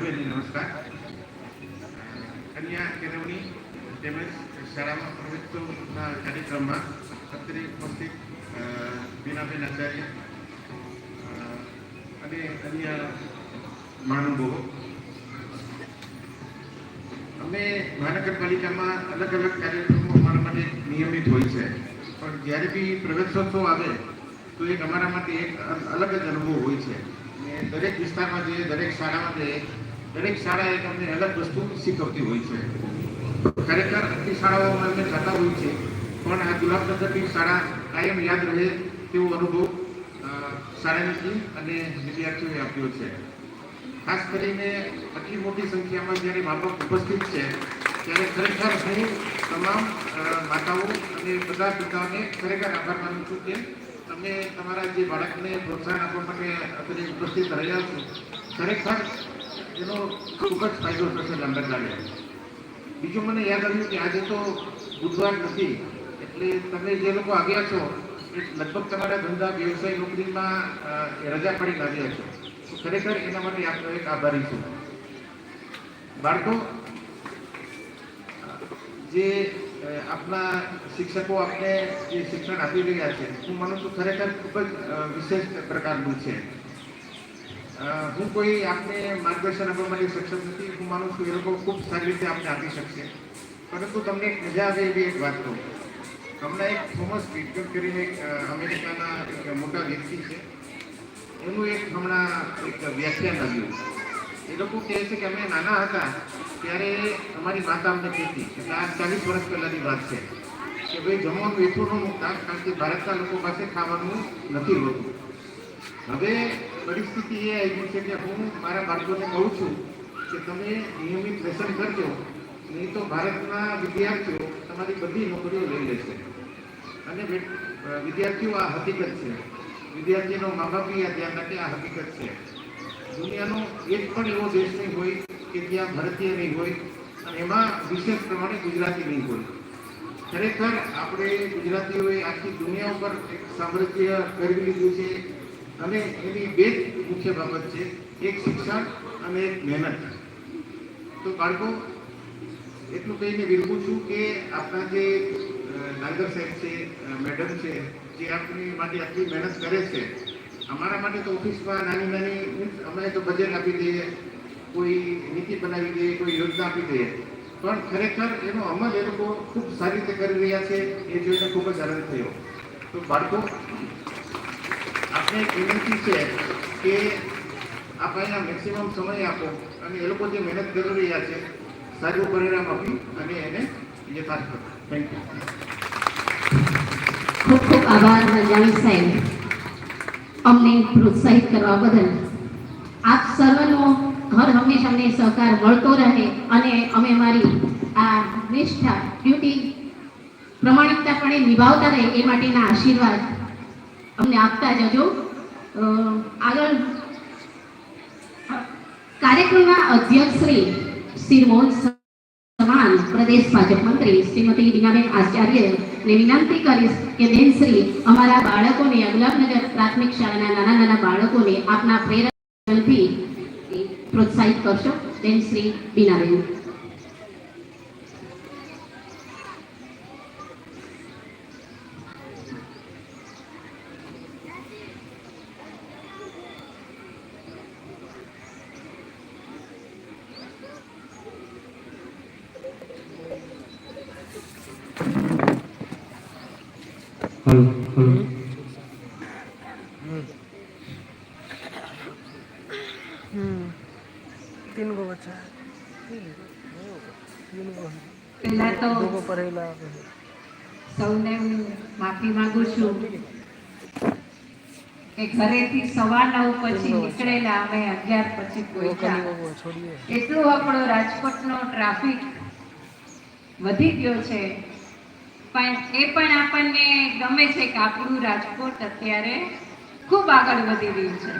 સર્વેને નમસ્કાર. કન્યા કેળવણી તેમજ શાળામાં પ્રવેશોત્સવના કાર્યક્રમમાં અત્રે ઉપસ્થિત બીનાબેન આચાર્ય અને અન્ય મહાનુભાવો, અમે મહાનગરપાલિકામાં અલગ અલગ કાર્યક્રમો અમારા માટે નિયમિત હોય છે, પણ જ્યારે બી પ્રવેશોત્સવ આવે તો એક અમારા માટે એક અલગ જ અનુભવ હોય છે. દરેક વિસ્તારમાં જઈએ, દરેક શાળામાં જઈએ, દરેક શાળા એક અમને અલગ વસ્તુ શીખવતી હોય છે. ખરેખર આટલી શાળાઓમાં અમે જતા હોય છે, પણ આ ગુલાબનગરની શાળા કાયમ યાદ રહે તેવો અનુભવ શાળાની ટીમ અને વિદ્યાર્થીઓએ આપ્યો છે. ખાસ કરીને આટલી મોટી સંખ્યામાં જ્યારે મા બાપ ઉપસ્થિત છે ત્યારે ખરેખર હું તમામ માતાઓ અને બધા પિતાઓને ખરેખર આભાર માનું છું કે તમે તમારા જે બાળકને પ્રોત્સાહન આપવા માટે અત્યારે ઉપસ્થિત રહ્યા છો. ખરેખર એનો ખૂબ જ ફાયદો થશે લાંબા ગાળે. બીજું મને યાદ આવ્યું કે આજે તો બુધવાર નથી, એટલે તમે જે લોકો આવ્યા છો એ લગભગ તમારા ધંધા વ્યવસાય નોકરીમાં રજા પાડીને આવ્યા છો. તો ખરેખર એના માટે આપનો એક આભારી છું. બાળકો, જે આપના શિક્ષકો આપને જે શિક્ષણ આપી રહ્યા છે, હું માનું છું ખરેખર ખૂબ જ વિશેષ પ્રકારનું છે. હું કોઈ આપને માર્ગદર્શન આપવા માટે સક્ષમ નથી. હું માનું છું એ લોકો ખૂબ સારી રીતે આપને આપી શકશે. પરંતુ તમને એક મજા આવે એવી એક વાત કહું. હમણાં એક થોમસ વિટગન કરીને એક અમેરિકાના એક મોટા વ્યક્તિ છે, એનું એક હમણાં એક વ્યાખ્યાન આવ્યું. એ લોકો કહે છે કે અમે નાના હતા ત્યારે અમારી માતા અમને કહેતી, એટલે આ 40 વર્ષ પહેલાંની વાત છે, કે ભાઈ જમવાનું એટલું ન મૂકતા, કારણ કે ભારતના લોકો પાસે ખાવાનું નથી હોતું. હવે પરિસ્થિતિ એ આવી છે કે હું મારા બાળકોને કહું છું કે તમે નિયમિત લેસન કરજો, નહીં તો ભારતના વિદ્યાર્થીઓ તમારી બધી નોકરીઓ લઈ લેશે. અને વિદ્યાર્થીઓ આ હકીકત છે, વિદ્યાર્થીનો મા બાપ આ ધ્યાન રાખે, આ હકીકત છે. દુનિયાનો એક પણ એવો દેશ નહીં હોય કે જ્યાં ભારતીય નહીં હોય, અને એમાં વિશેષ પ્રમાણે ગુજરાતી નહીં હોય. ખરેખર આપણે ગુજરાતીઓએ આખી દુનિયા ઉપર એક સામ્રાજ્ય કરી લીધું છે, અને એની બે જ મુખ્ય બાબત છે, એક શિક્ષણ અને એક મહેનત. તો બાળકો, એટલું કહીને વિરમું છું કે આપણા જે નાગર સાહેબ છે, મેડમ છે, જે આપણી માટે આટલી મહેનત કરે છે. અમારા માટે તો ઓફિસમાં નાની નાની અમે તો બજેટ આપી દઈએ, કોઈ નીતિ બનાવી દઈએ, કોઈ યોજના આપી દઈએ, પણ ખરેખર એનો અમલ એ લોકો ખૂબ સારી રીતે કરી રહ્યા છે. એ જોઈને ખૂબ જ આનંદ થયો. તો બાળકો, આપણે એક વિનંતી છે કે આપ અહીંયા મેક્સિમમ સમય આપો, અને એ લોકો જે મહેનત કરી રહ્યા છે સારું પરિણામ આપી અને એને યથાર્થ કરો. Thank you. ખૂબ ખૂબ આભાર મંજાણી સાહેબ, અમને પ્રોત્સાહિત કરવા બદલ. આપ સર્વનો હર હંમેશા અમને સહકાર મળતો રહે, અને અમે અમારી આ નિષ્ઠા, ડ્યુટી પ્રમાણિકતાપણે નિભાવતા રહે એ માટેના આશીર્વાદ અમને આપતા જજો. આગળ કાર્યક્રમના અધ્યક્ષ શ્રી મોહન સમાન પ્રદેશ ભાજપ મંત્રી શ્રીમતી બીનાબેન આચાર્યને વિનંતી કરીશ કે બેન શ્રી અમારા બાળકોને, ગુલાબનગર પ્રાથમિક શાળાના નાના નાના બાળકોને આપના પ્રેરણાથી પ્રોત્સાહિત કરશો. બેન શ્રી બીનાબેન. तीन गो बच्चा है, પહેલા તો સૌને માફી માંગુ છું કે ઘરેથી 9:15 પછી નીકળેલા અમે 11 પછી પહોંચ્યા. એટલું આપણો રાજકોટનો ટ્રાફિક વધી ગયો છે, પણ એ પણ આપણને ગમે છે કે આપણું રાજકોટ અત્યારે ખૂબ આગળ વધી રહ્યું છે.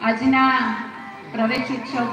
આજના પ્રવેશ ઉત્સવ